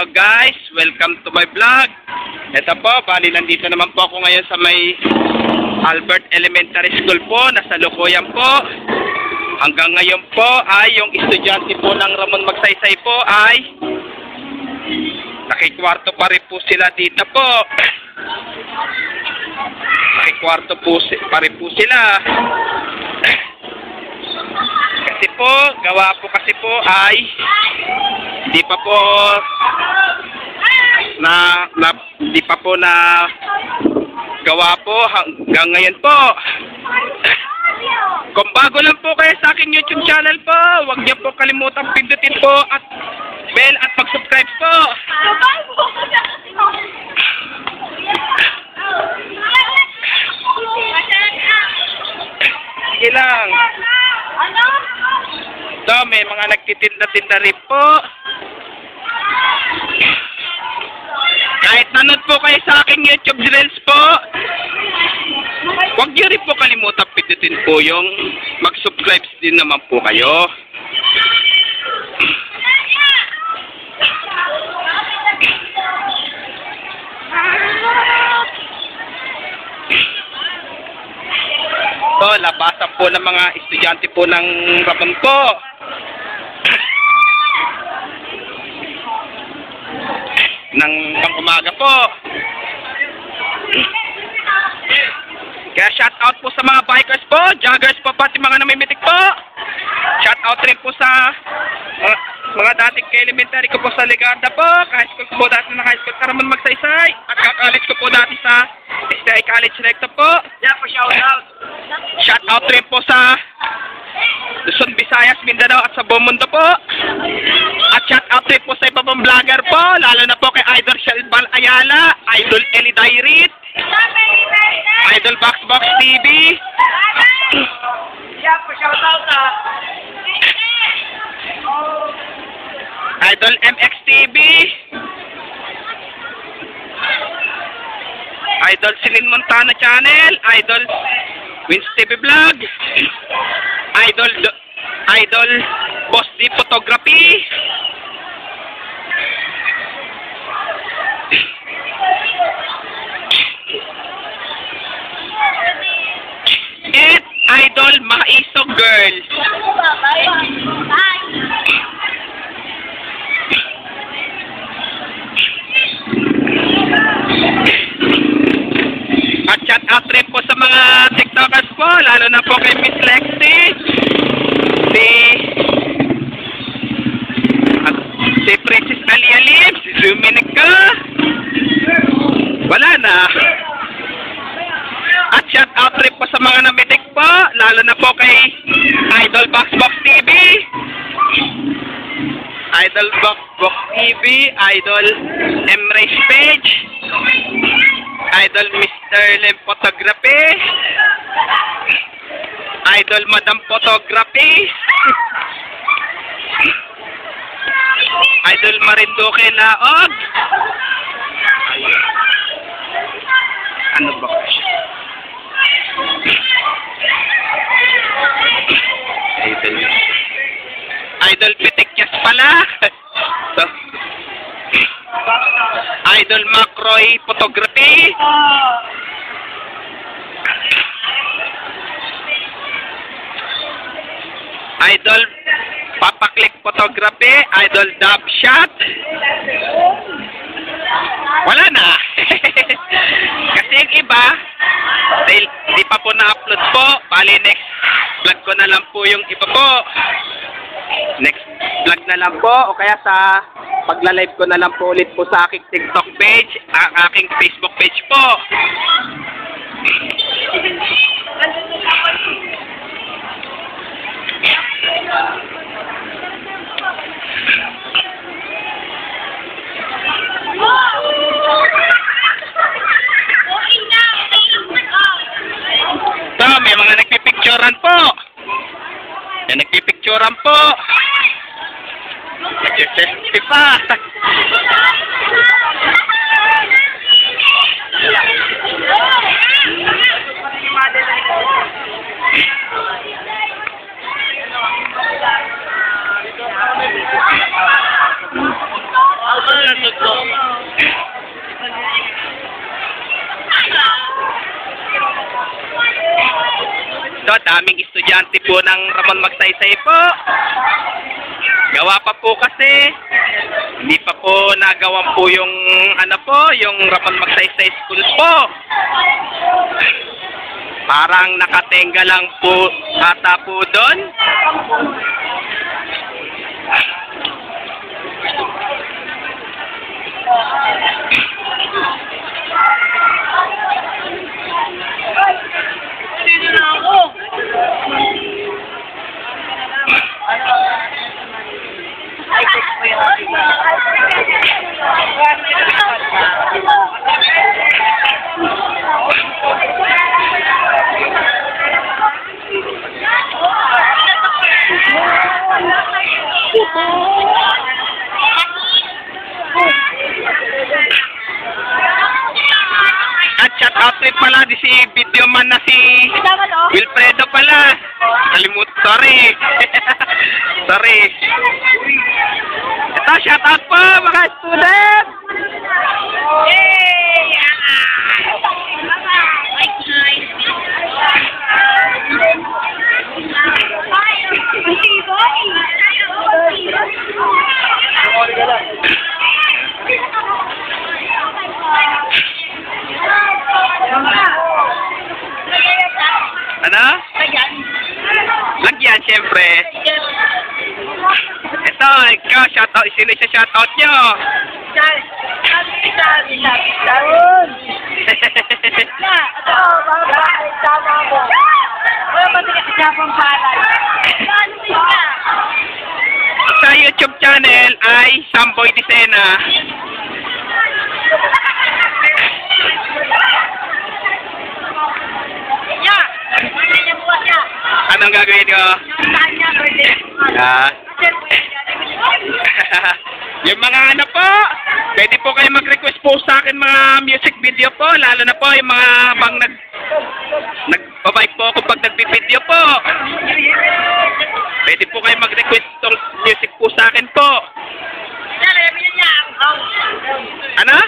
Hello guys, welcome to my vlog. Ito po, bali nandito naman po ako ngayon sa may Albert Elementary School po, nasa Lukoyan po. Hanggang ngayon po ay yung estudyante po ng Ramon Magsaysay po ay nakikwarto pa rin po sila dito po. Nakikwarto po pa rin po sila. Kasi po, gawa po kasi po ay di pa po na gawa po hanggang ngayon po. Kung bago lang po kayo sa aking YouTube channel po, huwag niyo po kalimutang pindutin po at bell at mag-subscribe po. Sige lang. So, may mga nagtitinda-tinda rin po. Kahit nanood po kayo sa aking YouTube reels po, huwag niyo rin po kalimutan pindutin po yung mag-subscribe din naman po kayo. So, labasan po ng mga estudyante po ng Ramon po. Ng pang-umaga po. Kaya shout out po sa mga bikers po, joggers po, pati mga namimitik po. Shout out rin po sa mga dating ka-elementary ko po sa Ligarda po, ka-high school ko po dati na high school sa Ramon Magsaysay, at ka-college ko po dati sa STI College Recto po. Yeah, po shout out. Shout out rin po sa Luzon, Visayas, Mindanao at sa buong mundo po. At shout out rin po sa iba pang vlogger po, lalo na po kay Idol Shelbal Ayala, Idol Eli Dairit, Idol Box TV. Yeah, po shout out Idol MX TV, Idol Silin Montana Channel, Idol Wins TV Vlog, Idol Boss D Photography, at Idol Maiso Girl. At shout out rin po sa mga TikTokers po, lalo na po kay Miss Lexi, si Princess Alialim, si Zuminica, wala na. At shout out rin po sa mga namitik po, lalo na po kay Idol Box TV, Idol Box TV, Idol M-Race Page, Idol Mr. Lem Photography, Idol Madam Photography, Idol Marinduque Laog. Ano ba? Idol Petikyas pala. So, Idol Macroy Photography, Idol Papa Click Photography, Idol Dub Shot. Wala na. Kasi yung iba di pa po na-upload po. Bali next vlog ko na lang po yung iba po. Next vlog na lang po o kaya sa pagla-live ko na lang po ulit po sa aking TikTok page, aking Facebook page po. So, may mga nagpipicturan po. May nagpipicturan po. Nag-selfie pa. daming estudyante po ng Ramon Magsaysay po. Gawa pa po kasi, hindi pa po nagawan po yung, yung Ramon Magsaysay School po. Parang nakatenga lang po ata po doon. At shout out rin pala di si video man na si Wilfredo pala. Sorry. Sorry. Ito, shout out po mga student. Yay! Ano? Lagyan, siyempre. Ito, ikaw, shoutout. Sino siya shoutout nyo? Sa YouTube channel ay Samboy Disena. Anong gagawin ko? Yung mga po, pwede po kayo mag-request po sa akin mga music video po, lalo na po yung mga bang nagbabike po ako pag nagbibideo po. Pwede po kayo mag-request ng music po sa akin po. Ano?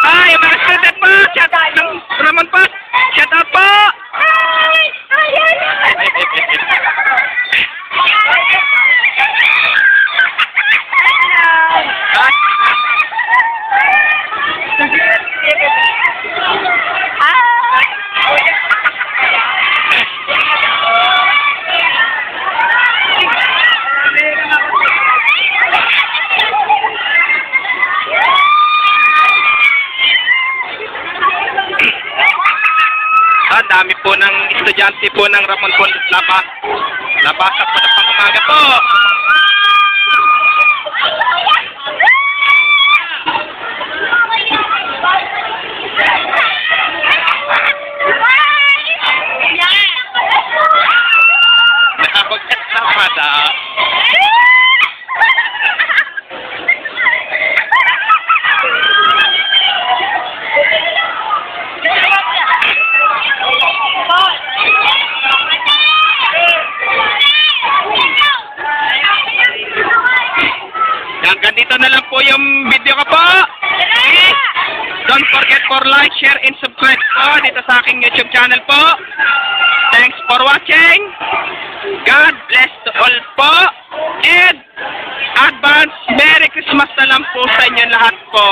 Ay, mga student po! Shout out ng Ramon po! Shout out po! Dami po ng estudyante po ng Ramon po nabasa po ng pang-umaga po. Nakapagkat na mata. Ganito na lang po yung video ko po. Please, don't forget for like, share, and subscribe po dito sa aking YouTube channel po. Thanks for watching. God bless to all po. And advance Merry Christmas na lang po sa inyo lahat po.